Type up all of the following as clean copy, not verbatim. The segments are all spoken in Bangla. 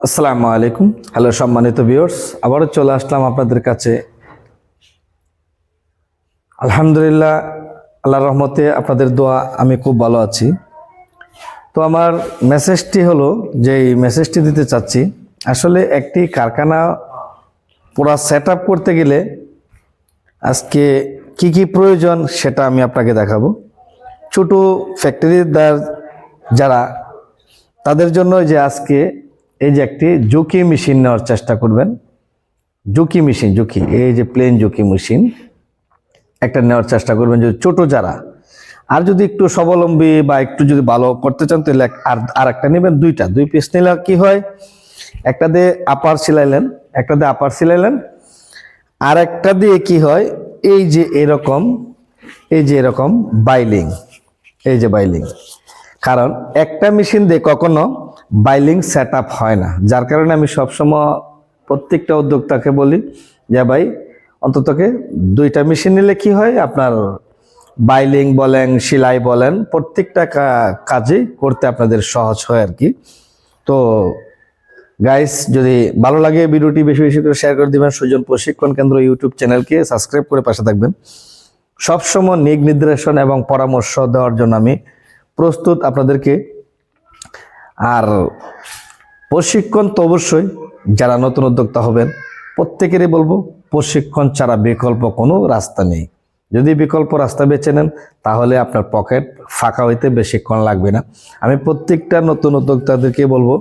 আসসালামু আলাইকুম। হ্যালো সম্মানিত ভিউয়ার্স, আবারও চলে আসলাম আপনাদের কাছে। আলহামদুলিল্লাহ, আল্লাহর রহমতে আপনাদের দোয়া আমি খুব ভালো আছি। তো আমার মেসেজটি হলো যে এই মেসেজটি দিতে চাচ্ছি, আসলে একটি কারখানা পুরো সেট আপ করতে গেলে আজকে কি কি প্রয়োজন সেটা আমি আপনাকে দেখাবো। ছোট ফ্যাক্টরিদার যারা, তাদের জন্য যে আজকে এই যে একটি জুকি মেশিন নেওয়ার চেষ্টা করবেন। জুকি মেশিন, জুকি, এই যে প্লেন জুকি মেশিন একটা নেওয়ার চেষ্টা করবেন যদি ছোট যারা। আর যদি একটু স্বাবলম্বী বা একটু যদি ভালো করতে চান তাহলে আর একটা নেবেন। দুই পিস নিলে কি হয়, একটা দিয়ে আপার সিলাইলেন, একটা দিয়ে আপার সিলাইলেন, আর একটা দিয়ে কি হয়, এই যে এরকম বাইলিং, এই যে বাইলিং। কারণ একটা মেশিন দিয়ে কখনো বাইলিং সেট আপ হয় না, যার কারণে আমি সবসময় প্রত্যেকটা উদ্যোক্তাকে বলি যে ভাই অন্ততকে দুইটা মেশিন নিলে কি হয়, আপনার বাইলিং বলেন, সেলাই বলেন, প্রত্যেকটা কাজে করতে আপনাদের সহজ হয় আর কি। তো গাইস, যদি ভালো লাগে ভিডিওটি বেশি বেশি করে শেয়ার করে দিবেন। সুজন প্রশিক্ষণ কেন্দ্র ইউটিউব চ্যানেলকে সাবস্ক্রাইব করে পাশে থাকবেন। সবসময় দিক নির্দেশন এবং পরামর্শ দেওয়ার জন্য আমি প্রস্তুত আপনাদেরকে। আর প্রশিক্ষণ তো অবশ্যই, যারা নতুন উদ্যোক্তা হবেন প্রত্যেকেরই বলবো, প্রশিক্ষণ ছাড়া বিকল্প কোনো রাস্তা নেই। যদি বিকল্প রাস্তা বেছে নেন তাহলে আপনার পকেট ফাঁকা হইতে বেশিক্ষণ লাগবে না। আমি প্রত্যেকটা নতুন উদ্যোক্তাদেরকে বলবো,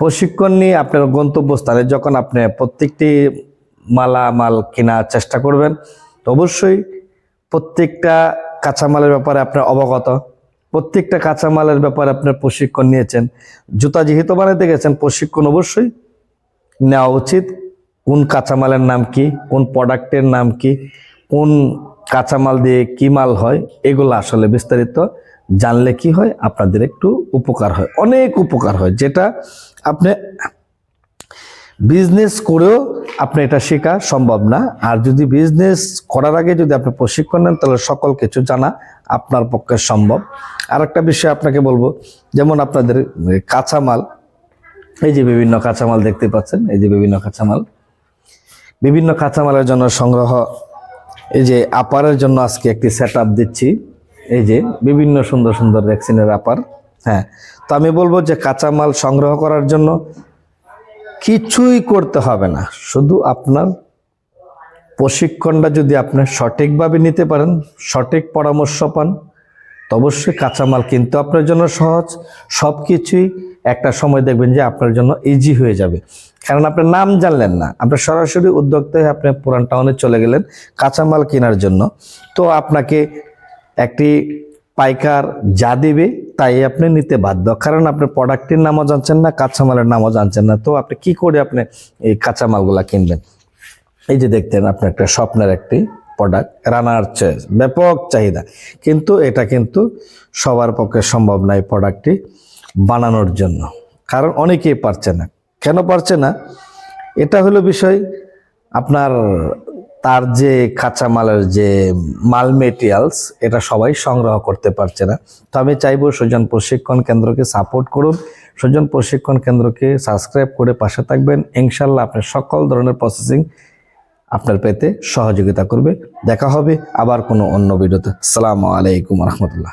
প্রশিক্ষণ নিয়ে আপনার গন্তব্যস্থানে যখন আপনি প্রত্যেকটি মালামাল কেনার চেষ্টা করবেন, তো অবশ্যই প্রত্যেকটা কাঁচামালের ব্যাপারে আপনার অবগত, প্রত্যেকটা কাঁচামালের ব্যাপারে আপনার প্রশিক্ষণ নিয়েছেন। জুতা যেহেতু বানাইতে গেছেন, প্রশিক্ষণ অবশ্যই নেওয়া উচিত। কোন কাঁচামালের নাম কি, কোন প্রোডাক্টের নাম কি, কোন কাঁচামাল দিয়ে কি মাল হয়, এগুলো আসলে বিস্তারিত জানলে কি হয়, আপনাদের একটু উপকার হয়, অনেক উপকার হয়, যেটা আপনি বিজনেস করেও আপনি এটা শেখা সম্ভব না। আর যদি বিজনেস করার আগে যদি আপনি প্রশিক্ষণ নেন তাহলে সকল কিছু জানা আপনার পক্ষে সম্ভব। আর একটা বিষয় আপনাকে বলবো, যেমন আপনাদের কাঁচামাল, এই যে বিভিন্ন কাঁচামাল দেখতে পাচ্ছেন, এই যে বিভিন্ন কাঁচামালের জন্য সংগ্রহ, এই যে আপারের জন্য আজকে একটি সেট আপ দিচ্ছি, এই যে বিভিন্ন সুন্দর সুন্দর ভ্যাকসিনের আপার। হ্যাঁ, তো আমি বলবো যে কাঁচামাল সংগ্রহ করার জন্য কিছুই করতে হবে না, শুধু আপনার প্রশিক্ষণটা যদি আপনি সঠিকভাবে নিতে পারেন, সঠিক পরামর্শ পান, তো অবশ্যই কাঁচামাল কিন্তু আপনার জন্য সহজ। সব কিছুই একটা সময় দেখবেন যে আপনার জন্য ইজি হয়ে যাবে। কারণ আপনার নাম জানলেন না, আপনি সরাসরি উদ্যোক্তা হয়ে আপনি পুরান টাউনে চলে গেলেন কাঁচামাল কেনার জন্য, তো আপনাকে একটি পাইকার যা দিবে তাই আপনি নিতে বাধ্য। কারণ আপনি প্রোডাক্টের নামও জানছেন না, কাঁচামালের নামও জানছেন না, তো আপনি কি করে আপনি এই কাঁচামালগুলা কিনবেন? এই যে দেখতেন আপনি একটা স্বপ্নের একটি প্রোডাক্ট, রানার চয়েস, ব্যাপক চাহিদা, কিন্তু এটা কিন্তু সবার পক্ষে সম্ভব নয় প্রোডাক্টটি বানানোর জন্য। কারণ অনেকেই পারছে না। কেন পারছে না? এটা হলো বিষয়, আপনার তার যে কাঁচামালের যে মাল মেটেরিয়ালস, এটা সবাই সংগ্রহ করতে পারছে না। তো আমি চাইবো সুজন প্রশিক্ষণ কেন্দ্রকে সাপোর্ট করুন, সুজন প্রশিক্ষণ কেন্দ্রকে সাবস্ক্রাইব করে পাশে থাকবেন। ইনশাল্লাহ আপনার সকল ধরনের প্রসেসিং আপনার পেতে সহযোগিতা করবে। দেখা হবে আবার কোনো অন্য ভিডিওতে। আসসালামু আলাইকুম রহমতুল্লাহ।